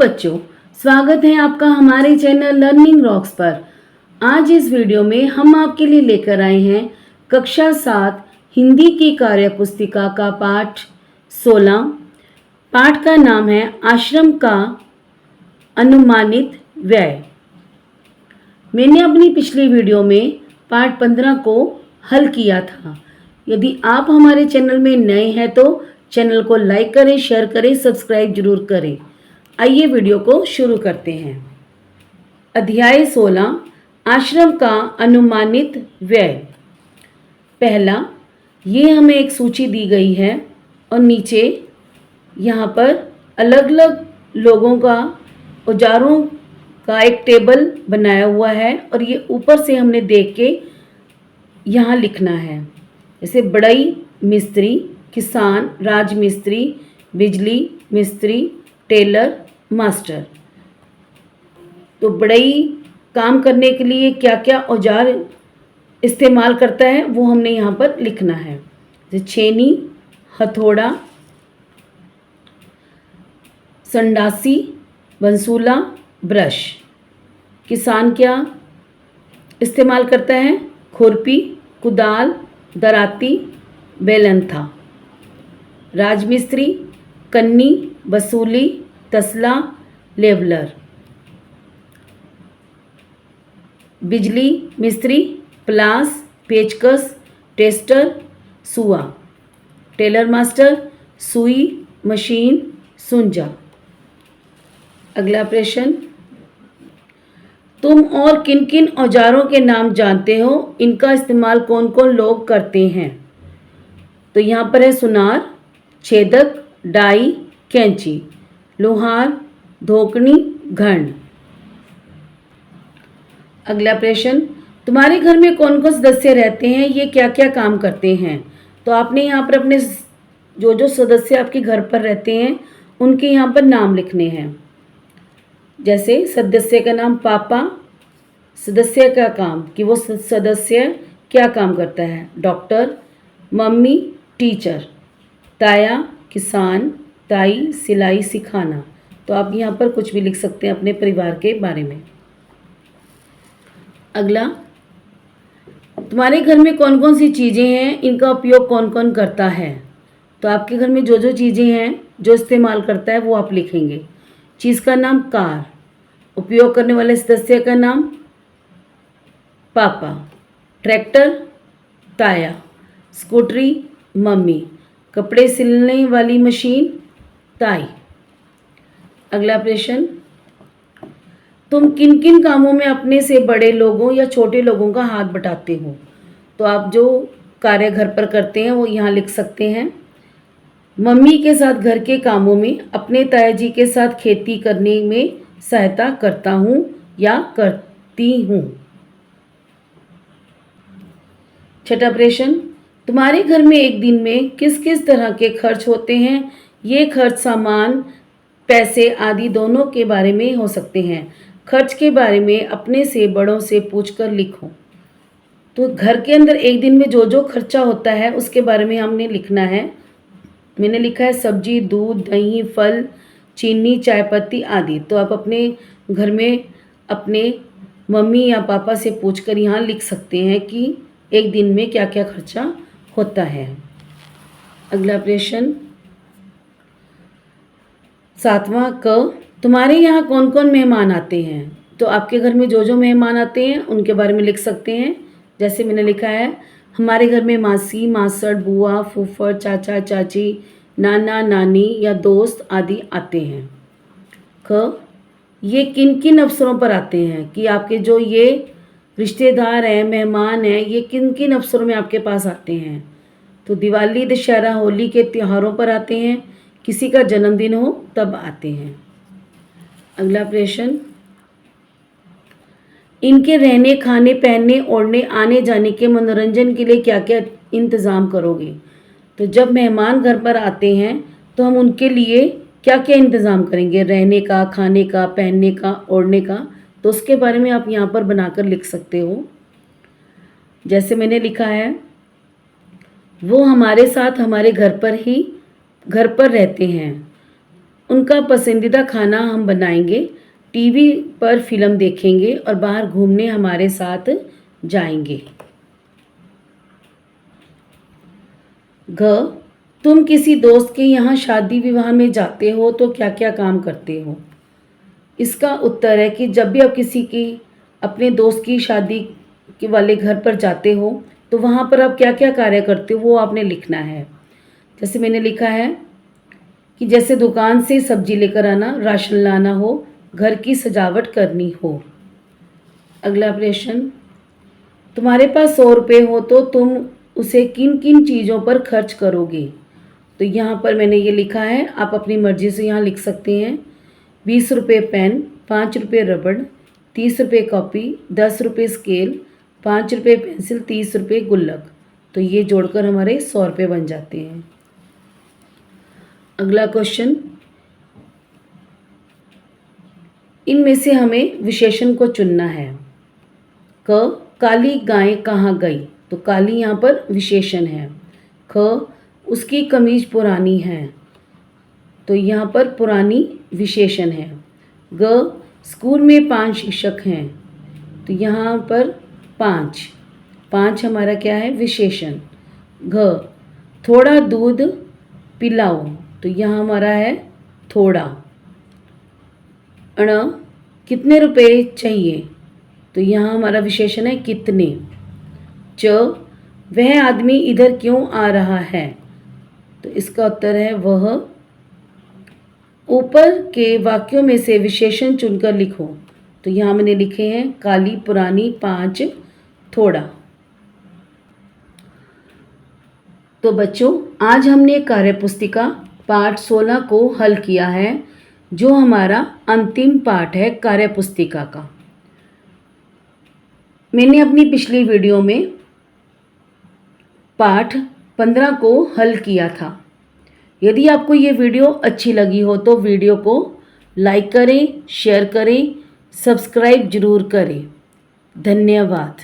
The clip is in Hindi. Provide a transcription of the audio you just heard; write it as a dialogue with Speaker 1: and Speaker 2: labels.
Speaker 1: बच्चों, स्वागत है आपका हमारे चैनल लर्निंग रॉक्स पर। आज इस वीडियो में हम आपके लिए लेकर आए हैं कक्षा 7 हिंदी की कार्य पुस्तिका का पाठ 16। पाठ का नाम है आश्रम का अनुमानित व्यय। मैंने अपनी पिछली वीडियो में पाठ 15 को हल किया था। यदि आप हमारे चैनल में नए हैं तो चैनल को लाइक करें, शेयर करें, सब्सक्राइब जरूर करें। आइए वीडियो को शुरू करते हैं। अध्याय 16 आश्रम का अनुमानित व्यय। पहला, ये हमें एक सूची दी गई है और नीचे यहाँ पर अलग अलग लोगों का औजारों का एक टेबल बनाया हुआ है और ये ऊपर से हमने देख के यहाँ लिखना है। जैसे बढ़ई मिस्त्री, किसान, राजमिस्त्री, बिजली मिस्त्री, टेलर, मास्टर। तो बढ़ई काम करने के लिए क्या क्या औजार इस्तेमाल करता है वो हमने यहाँ पर लिखना है। जैसे छेनी, हथौड़ा, संडासी, बंसूला, ब्रश। किसान क्या इस्तेमाल करता है? खुरपी, कुदाल, दराती, बेलंथा। राजमिस्त्री कन्नी, बसूली, तसला, लेवलर। बिजली मिस्त्री प्लास, पेचकस, टेस्टर, सुआ। टेलर मास्टर सुई, मशीन, सुंजा। अगला प्रश्न, तुम और किन किन औजारों के नाम जानते हो? इनका इस्तेमाल कौन कौन लोग करते हैं? तो यहाँ पर है सुनार, छेदक, डाई, कैंची, लोहार, धोकनी, घर्ण। अगला प्रश्न, तुम्हारे घर में कौन कौन सदस्य रहते हैं? ये क्या क्या काम करते हैं? तो आपने यहाँ पर अपने जो सदस्य आपके घर पर रहते हैं उनके यहाँ पर नाम लिखने हैं। जैसे सदस्य का नाम पापा, सदस्य का काम कि वो सदस्य क्या काम करता है? डॉक्टर, मम्मी, टीचर, ताया, किसान, ताई, सिलाई सिखाना। तो आप यहाँ पर कुछ भी लिख सकते हैं अपने परिवार के बारे में। अगला, तुम्हारे घर में कौन कौन सी चीज़ें हैं? इनका उपयोग कौन कौन करता है? तो आपके घर में जो चीज़ें हैं जो इस्तेमाल करता है वो आप लिखेंगे। चीज़ का नाम कार, उपयोग करने वाले सदस्य का नाम पापा, ट्रैक्टर ताया, स्कूटरी मम्मी, कपड़े सिलने वाली मशीन ताई। अगला प्रश्न, तुम किन किन कामों में अपने से बड़े लोगों या छोटे लोगों का हाथ बटाते हो? तो आप जो कार्य घर पर करते हैं वो यहाँ लिख सकते हैं। मम्मी के साथ घर के कामों में, अपने ताया जी के साथ खेती करने में सहायता करता हूँ या करती हूँ। छठा प्रश्न, तुम्हारे घर में एक दिन में किस किस तरह के खर्च होते हैं? ये खर्च सामान, पैसे आदि दोनों के बारे में हो सकते हैं। खर्च के बारे में अपने से बड़ों से पूछकर लिखो। तो घर के अंदर एक दिन में जो खर्चा होता है उसके बारे में हमने लिखना है। मैंने लिखा है सब्जी, दूध, दही, फल, चीनी, चाय पत्ती आदि। तो आप अपने घर में अपने मम्मी या पापा से पूछकर यहाँ लिख सकते हैं कि एक दिन में क्या क्या खर्चा होता है। अगला प्रश्न, 7वां क, तुम्हारे यहाँ कौन कौन मेहमान आते हैं? तो आपके घर में जो मेहमान आते हैं उनके बारे में लिख सकते हैं। जैसे मैंने लिखा है, हमारे घर में मासी, मासड़, बुआ, फूफड़, चाचा, चाची, नाना, नानी या दोस्त आदि आते हैं। ख, ये किन किन अवसरों पर आते हैं? कि आपके जो ये रिश्तेदार हैं, मेहमान हैं, ये किन किन अवसरों में आपके पास आते हैं? तो दिवाली, दशहरा, होली के त्योहारों पर आते हैं। किसी का जन्मदिन हो तब आते हैं। अगला प्रश्न, इनके रहने, खाने, पहनने, ओढ़ने, आने जाने के मनोरंजन के लिए क्या क्या इंतज़ाम करोगे? तो जब मेहमान घर पर आते हैं तो हम उनके लिए क्या क्या इंतज़ाम करेंगे? रहने का, खाने का, पहनने का, ओढ़ने का। तो उसके बारे में आप यहाँ पर बनाकर लिख सकते हो। जैसे मैंने लिखा है, वो हमारे साथ हमारे घर पर रहते हैं। उनका पसंदीदा खाना हम बनाएंगे, टीवी पर फिल्म देखेंगे और बाहर घूमने हमारे साथ जाएंगे। घ, तुम किसी दोस्त के यहाँ शादी विवाह में जाते हो तो क्या क्या काम करते हो? इसका उत्तर है कि जब भी आप किसी की अपने दोस्त की शादी के वाले घर पर जाते हो तो वहाँ पर आप क्या क्या कार्य करते हो वो आपने लिखना है। जैसे मैंने लिखा है कि जैसे दुकान से सब्जी लेकर आना, राशन लाना हो, घर की सजावट करनी हो। अगला प्रश्न, तुम्हारे पास 100 रुपये हो तो तुम उसे किन किन चीज़ों पर खर्च करोगे? तो यहाँ पर मैंने ये लिखा है, आप अपनी मर्ज़ी से यहाँ लिख सकते हैं। 20 रुपये पेन, 5 रुपये रबड़, 30 रुपये कॉपी, 10 रुपये स्केल, 5 रुपये पेंसिल, 30 रुपये गुल्लक। तो ये जोड़कर हमारे 100 रुपये बन जाते हैं। अगला क्वेश्चन, इनमें से हमें विशेषण को चुनना है। क, काली गाय कहाँ गई? तो काली यहाँ पर विशेषण है। ख, उसकी कमीज पुरानी है, तो यहाँ पर पुरानी विशेषण है। ग, स्कूल में 5 शिक्षक हैं, तो यहाँ पर 5 हमारा क्या है? विशेषण। घ, थोड़ा दूध पिलाओ, तो यहाँ हमारा है थोड़ा। अण, कितने रुपए चाहिए? तो यहाँ हमारा विशेषण है कितने। च, वह आदमी इधर क्यों आ रहा है? तो इसका उत्तर है वह। ऊपर के वाक्यों में से विशेषण चुनकर लिखो। तो यहाँ मैंने लिखे हैं काली, पुरानी, 5, थोड़ा। तो बच्चों, आज हमने कार्यपुस्तिका पाठ 16 को हल किया है, जो हमारा अंतिम पाठ है कार्यपुस्तिका का। मैंने अपनी पिछली वीडियो में पाठ 15 को हल किया था। यदि आपको ये वीडियो अच्छी लगी हो तो वीडियो को लाइक करें, शेयर करें, सब्सक्राइब जरूर करें। धन्यवाद।